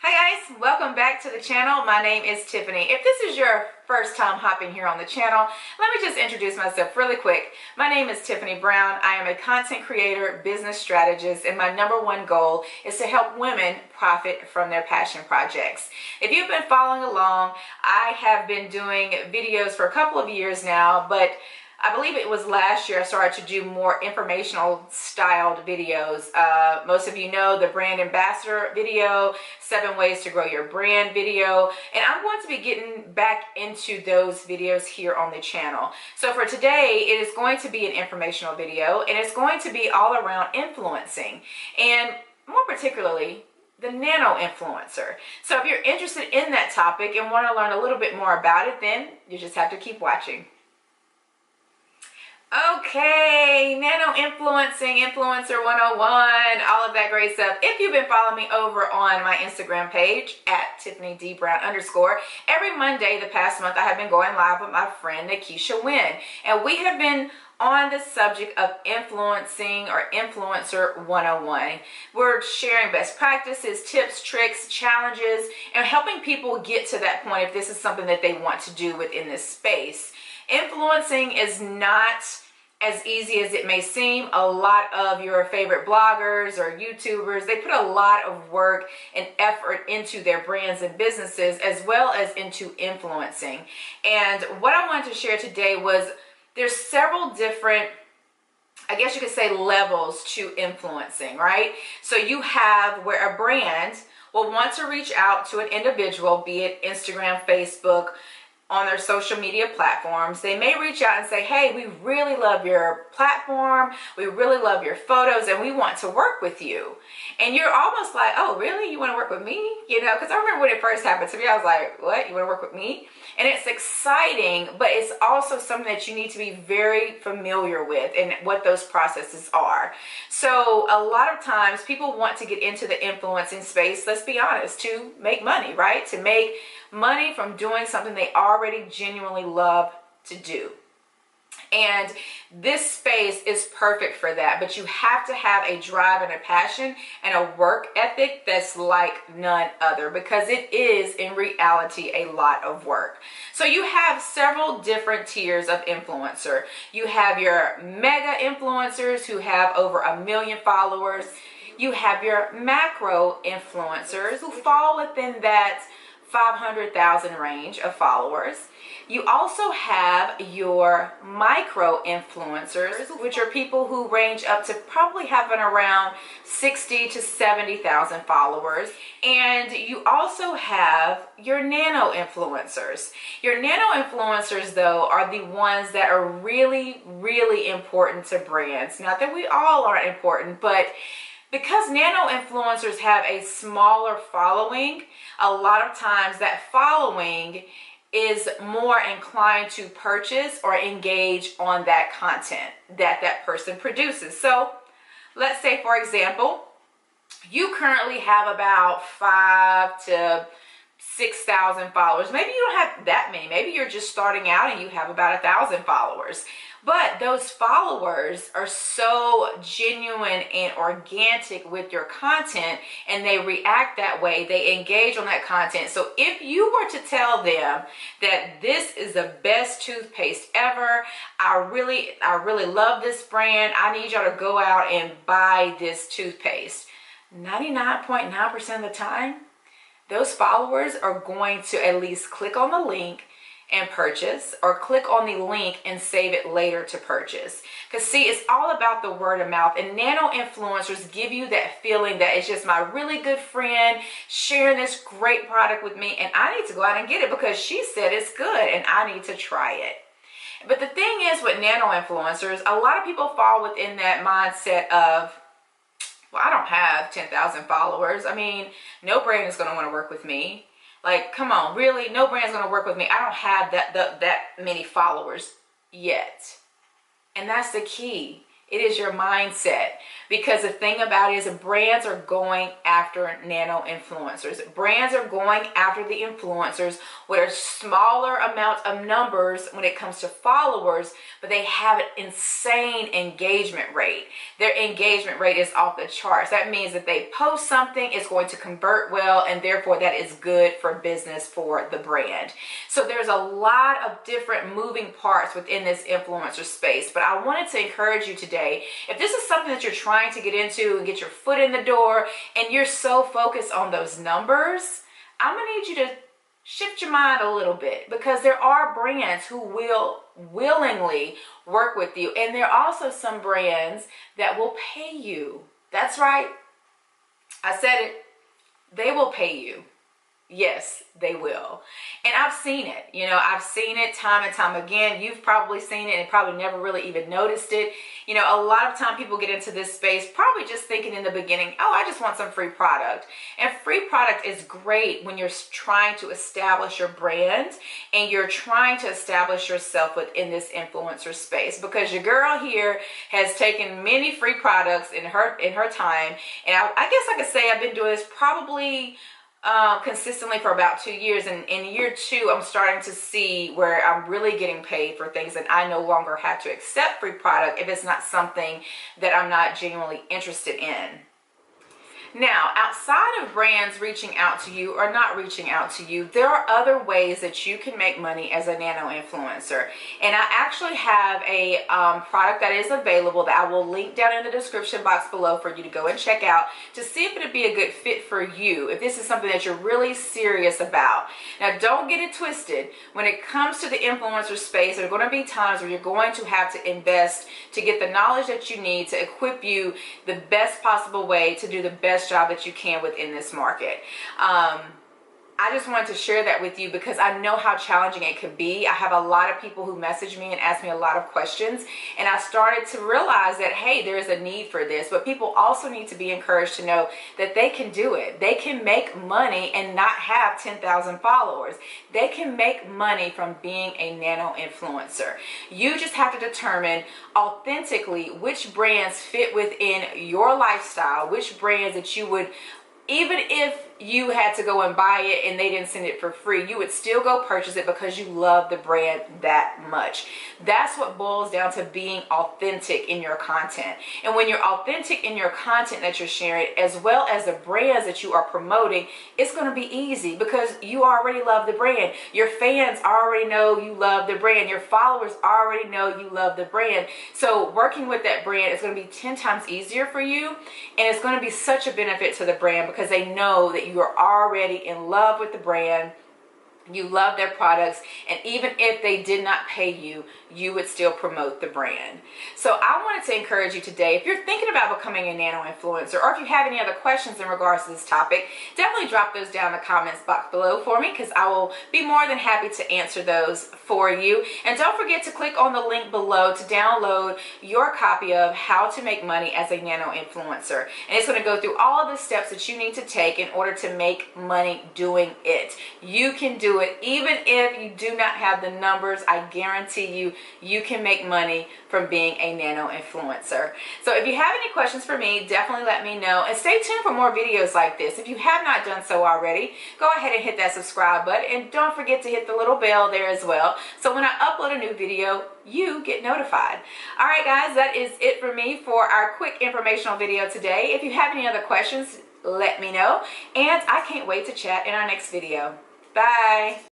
Hi guys, welcome back to the channel. My name is Tiffany. If this is your first time hopping here on the channel, let me just introduce myself really quick. My name is Tiffany Brown. I am a content creator, business strategist, and my number one goal is to help women profit from their passion projects. If you've been following along, I have been doing videos for a couple of years now, but I believe it was last year I started to do more informational styled videos. Most of you know the brand ambassador video, 7 ways to grow your brand video, and I'm going to be getting back into those videos here on the channel. So for today, it is going to be an informational video, and it's going to be all around influencing, and more particularly, the nano-influencer. So if you're interested in that topic and want to learn a little bit more about it, then you just have to keep watching. Okay, nano-influencing, influencer 101, all of that great stuff. If you've been following me over on my Instagram page at Tiffany D Brown _, every Monday the past month I have been going live with my friend Nakisha Wynn, and we have been on the subject of influencing or influencer 101. We're sharing best practices, tips, tricks, challenges, and helping people get to that point if this is something that they want to do within this space. Influencing is not as easy as it may seem. A lot of your favorite bloggers or YouTubers, they put a lot of work and effort into their brands and businesses as well as into influencing. And what I wanted to share today was there's several different, I guess you could say, levels to influencing, right? So you have where a brand will want to reach out to an individual, be it Instagram, Facebook, on their social media platforms. They may reach out and say, hey, we really love your platform, we really love your photos, and we want to work with you. And you're almost like, oh, really? You want to work with me? You know, because I remember when it first happened to me, I was like, what? You want to work with me? And it's exciting, but it's also something that you need to be very familiar with and what those processes are. So a lot of times people want to get into the influencing space, let's be honest, to make money, right? To make money from doing something they already genuinely love to do. And this space is perfect for that, but you have to have a drive and a passion and a work ethic that's like none other, because it is in reality a lot of work. So you have several different tiers of influencer. You have your mega influencers who have over 1 million followers. You have your macro influencers who fall within that 500,000 range of followers. You also have your micro influencers, which are people who range up to probably having around 60 to 70,000 followers. And you also have your nano influencers. Your nano influencers, though, are the ones that are really, really important to brands. Not that we all aren't important, but because nano influencers have a smaller following, a lot of times that following is more inclined to purchase or engage on that content that that person produces. So let's say, for example, you currently have about 5 to 6,000 followers. Maybe you don't have that many. Maybe you're just starting out and you have about 1,000 followers. But those followers are so genuine and organic with your content, and they react that way. They engage on that content. So if you were to tell them that this is the best toothpaste ever, I really love this brand, I need y'all to go out and buy this toothpaste, 99.9% of the time, those followers are going to at least click on the link and purchase, or click on the link and save it later to purchase. Because see, it's all about the word of mouth, and nano influencers give you that feeling that it's just my really good friend sharing this great product with me, and I need to go out and get it because she said it's good and I need to try it. But the thing is with nano influencers, a lot of people fall within that mindset of, well, I don't have 10,000 followers. I mean, no brand is going to want to work with me. Like, come on, really? No brand's going to work with me. I don't have that many followers yet. And that's the key. It is your mindset. Because the thing about it is brands are going after nano influencers. Brands are going after the influencers with a smaller amount of numbers when it comes to followers, but they have an insane engagement rate. Their engagement rate is off the charts. That means that they post something, it's going to convert well, and therefore that is good for business for the brand. So there's a lot of different moving parts within this influencer space, but I wanted to encourage you today, if this is something that you're trying to get into and get your foot in the door and you're so focused on those numbers, I'm gonna need you to shift your mind a little bit, because there are brands who will willingly work with you, and there are also some brands that will pay you. That's right, I said it, they will pay you. Yes, they will. And I've seen it. You know, I've seen it time and time again. You've probably seen it and probably never really even noticed it. You know, a lot of time people get into this space probably just thinking in the beginning, oh, I just want some free product. And free product is great when you're trying to establish your brand and you're trying to establish yourself within this influencer space, because your girl here has taken many free products in her time. And I guess I could say I've been doing this probably consistently for about 2 years, and in year 2 I'm starting to see where I'm really getting paid for things, and I no longer have to accept free product if it's not something that I'm not genuinely interested in. Now, outside of brands reaching out to you or not reaching out to you, there are other ways that you can make money as a nano influencer. And I actually have a product that is available that I will link down in the description box below for you to go and check out to see if it would be a good fit for you, if this is something that you're really serious about. Now, don't get it twisted. When it comes to the influencer space, there are going to be times where you're going to have to invest to get the knowledge that you need to equip you the best possible way to do the best job that you can within this market. I just wanted to share that with you because I know how challenging it could be. I have a lot of people who message me and ask me a lot of questions, and I started to realize that, hey, there is a need for this, but people also need to be encouraged to know that they can do it. They can make money and not have 10,000 followers. They can make money from being a nano influencer. You just have to determine authentically which brands fit within your lifestyle, which brands that you would, even if you had to go and buy it and they didn't send it for free, you would still go purchase it because you love the brand that much. That's what boils down to being authentic in your content. And when you're authentic in your content that you're sharing, as well as the brands that you are promoting, it's going to be easy because you already love the brand. Your fans already know you love the brand. Your followers already know you love the brand. So working with that brand is going to be 10 times easier for you, and it's going to be such a benefit to the brand because they know that you are already in love with the brand, you love their products, and even if they did not pay you, you would still promote the brand. So I wanted to encourage you today, if you're thinking about becoming a nano influencer, or if you have any other questions in regards to this topic, definitely drop those down in the comments box below for me, because I will be more than happy to answer those for you. And don't forget to click on the link below to download your copy of How to Make Money as a Nano Influencer. And it's going to go through all of the steps that you need to take in order to make money doing it. You can do it even if you do not have the numbers. I guarantee you, you can make money from being a nano influencer. So if you have any questions for me, definitely let me know, and stay tuned for more videos like this. If you have not done so already, go ahead and hit that subscribe button, and don't forget to hit the little bell there as well, so when I upload a new video, you get notified. All right, guys, that is it for me for our quick informational video today. If you have any other questions, let me know, and I can't wait to chat in our next video. Bye.